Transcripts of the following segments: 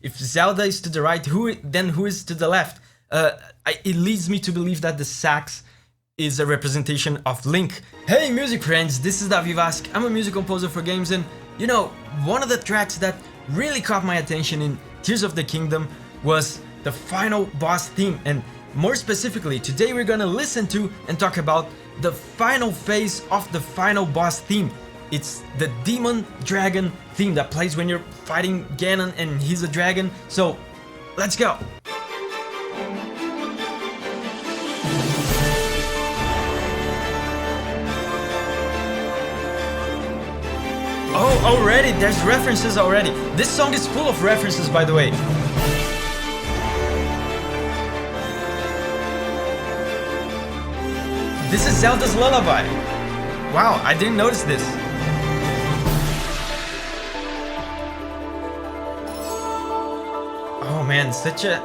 if Zelda is to the right, who is to the left? It leads me to believe that the sax is a representation of Link. Hey music friends, this is Davi Vasc. I'm a music composer for games, and you know, one of the tracks that really caught my attention in Tears of the Kingdom was the final boss theme, and more specifically, today we're gonna listen to and talk about the final phase of the final boss theme. It's the Demon Dragon theme that plays when you're fighting Ganon and he's a dragon. So, let's go! Oh, already, there's references already. This song is full of references, by the way. This is Zelda's Lullaby. Wow, I didn't notice this. Oh man, such a...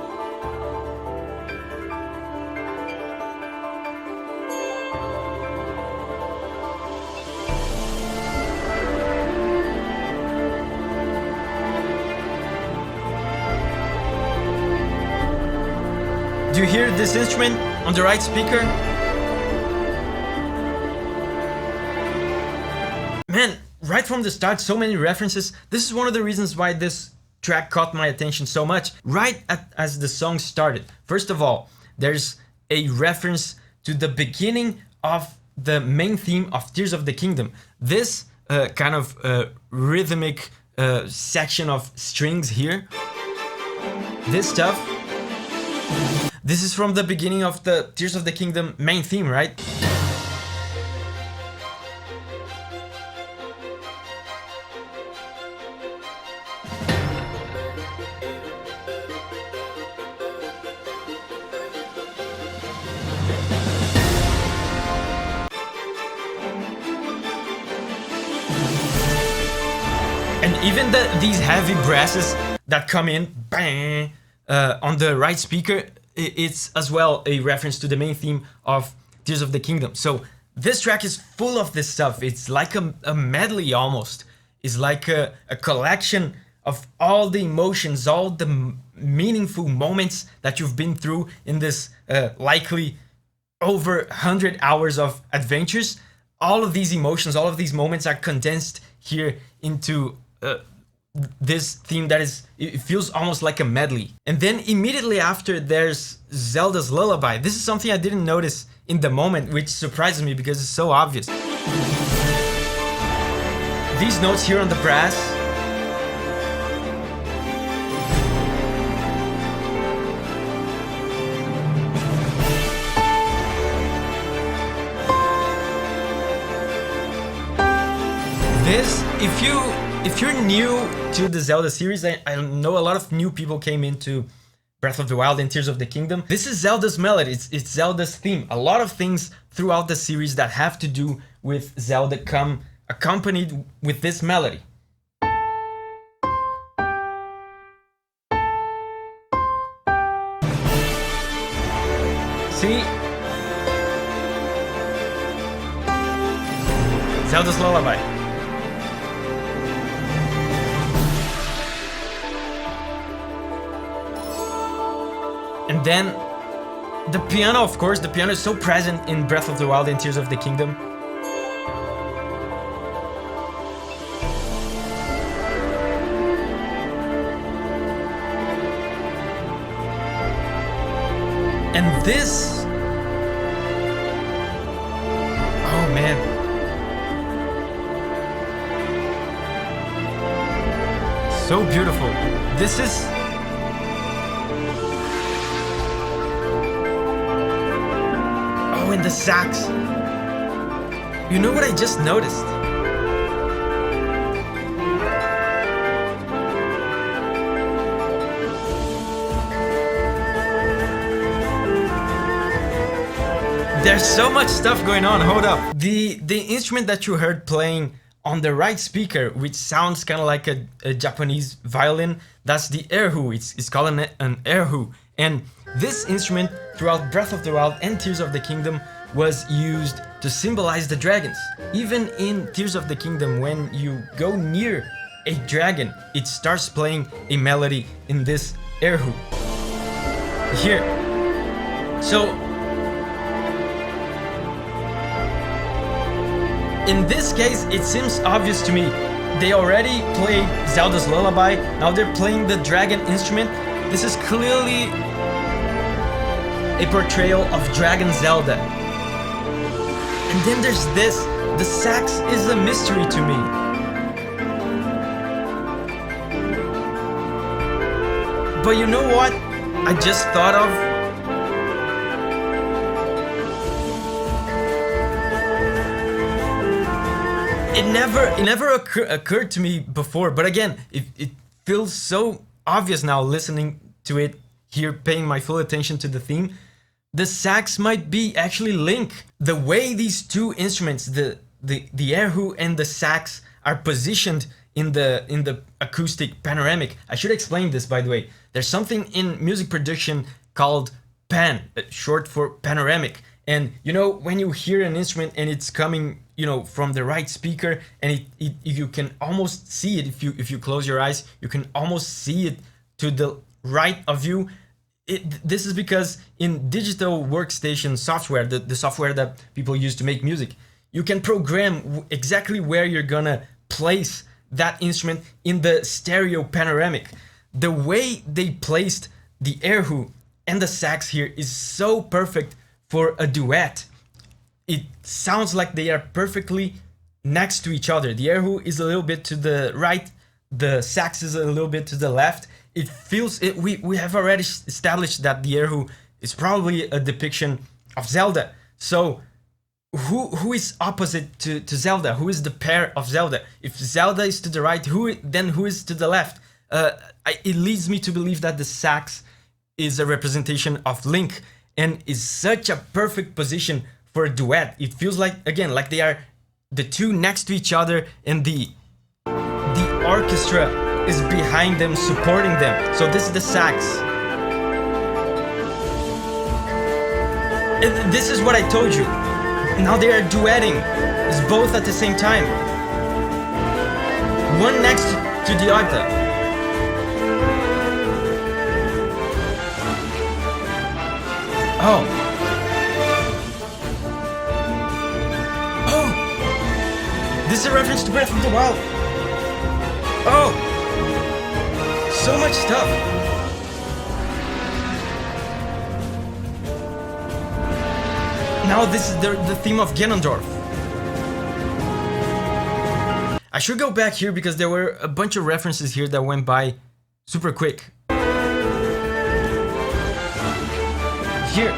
Do you hear this instrument on the right speaker? Man, right from the start, so many references. This is one of the reasons why this track caught my attention so much. As the song started, first of all, there's a reference to the beginning of the main theme of Tears of the Kingdom. This kind of rhythmic section of strings here, this stuff, this is from the beginning of the Tears of the Kingdom main theme, right? And even these heavy brasses that come in bang, on the right speaker, it's as well a reference to the main theme of Tears of the Kingdom. So this track is full of this stuff. It's like a medley almost. It's like a collection of all the emotions, all the meaningful moments that you've been through in this likely over 100 hours of adventures. All of these emotions, all of these moments are condensed here into this theme that is, it feels almost like a medley. And then immediately after there's Zelda's Lullaby. This is something I didn't notice in the moment, which surprises me because it's so obvious. These notes here on the brass. This, if you're new to the Zelda series, I know a lot of new people came into Breath of the Wild and Tears of the Kingdom. This is Zelda's melody, it's Zelda's theme. A lot of things throughout the series that have to do with Zelda come accompanied with this melody. See? Zelda's Lullaby. And then the piano, of course, the piano is so present in Breath of the Wild and Tears of the Kingdom. And this... Oh man. So beautiful. This is... Oh, and the sax. You know what I just noticed? There's so much stuff going on, hold up. The instrument that you heard playing on the right speaker, which sounds kind of like a Japanese violin, that's the erhu. It's called an erhu. And this instrument throughout Breath of the Wild and Tears of the Kingdom was used to symbolize the dragons. Even in Tears of the Kingdom, when you go near a dragon, it starts playing a melody in this air hoop. Here. So, in this case, it seems obvious to me. They already played Zelda's Lullaby, now they're playing the dragon instrument. This is clearly a portrayal of Dragon Zelda. And then there's this. The sax is a mystery to me. But you know what I just thought of? It never occurred to me before, but again, it feels so obvious now listening to it here, paying my full attention to the theme. The sax might be actually Link. The way these two instruments, the erhu and the sax, are positioned in the acoustic panoramic. I should explain this, by the way. There's something in music production called pan, short for panoramic. And you know, when you hear an instrument and it's coming, you know, from the right speaker, and you can almost see it if you close your eyes, you can almost see it to the right of you. This is because in digital workstation software, the software that people use to make music, you can program exactly where you're gonna place that instrument in the stereo panoramic. The way they placed the erhu and the sax here is so perfect for a duet. It sounds like they are perfectly next to each other. The erhu is a little bit to the right, the sax is a little bit to the left. It feels it. We have already established that the erhu is probably a depiction of Zelda. So who is opposite to Zelda? Who is the pair of Zelda? If Zelda is to the right, who is to the left? It leads me to believe that the sax is a representation of Link and is such a perfect position for a duet. It feels like, again, like they are the two next to each other, and the orchestra is behind them, supporting them. So this is the sax. And this is what I told you. Now they are duetting. It's both at the same time. One next to the other. Oh. Oh. This is a reference to Breath of the Wild. Oh. So much stuff. Now this is the theme of Ganondorf. I should go back here because there were a bunch of references here that went by super quick. Here.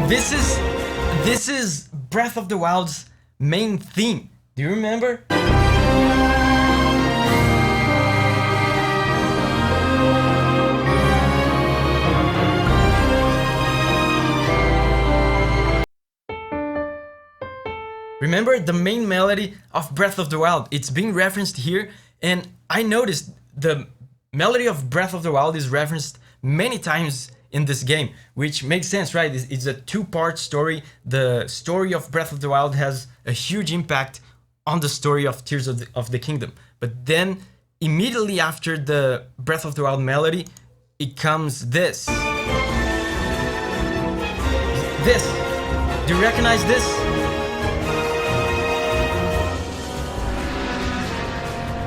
This is Breath of the Wild's main theme. Do you remember? Remember the main melody of Breath of the Wild? It's being referenced here, and I noticed the melody of Breath of the Wild is referenced many times in this game, which makes sense, right? It's a two-part story. The story of Breath of the Wild has a huge impact on the story of Tears of the Kingdom. But then, immediately after the Breath of the Wild melody, it comes this. This. Do you recognize this?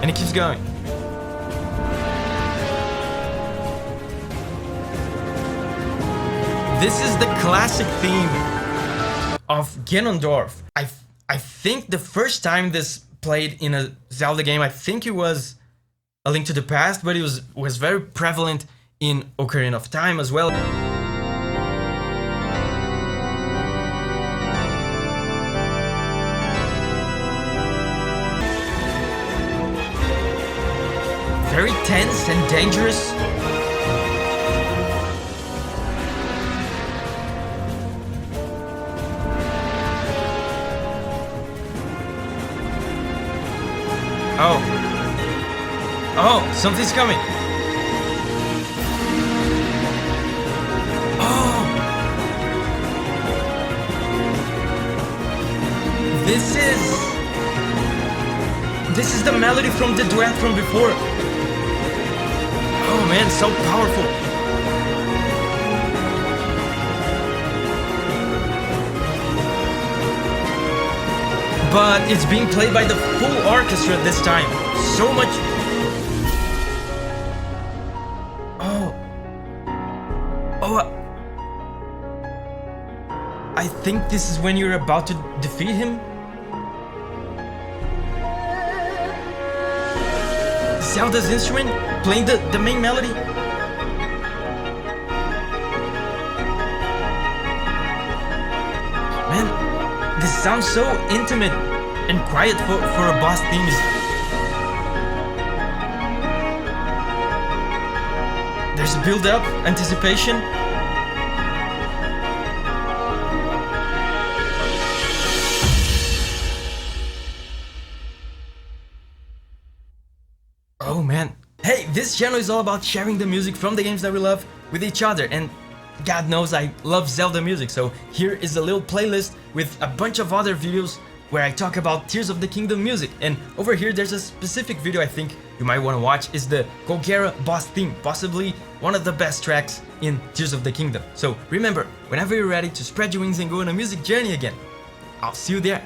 And it keeps going. This is the classic theme of Ganondorf. I think the first time this played in a Zelda game, I think it was A Link to the Past, but it was very prevalent in Ocarina of Time as well. Very tense and dangerous. Oh. Oh, something's coming. Oh. This is the melody from the duet from before. Oh man, so powerful. But it's being played by the full orchestra this time. So much. I think this is when you're about to defeat him. Zelda's instrument playing the main melody. Man, this sounds so intimate and quiet for a boss theme. There's a build-up, anticipation. Oh man. Hey, this channel is all about sharing the music from the games that we love with each other, and God knows I love Zelda music, so here is a little playlist with a bunch of other videos where I talk about Tears of the Kingdom music. And over here there's a specific video I think you might want to watch, is the Golgara boss theme, possibly one of the best tracks in Tears of the Kingdom. So remember, whenever you're ready to spread your wings and go on a music journey again, I'll see you there.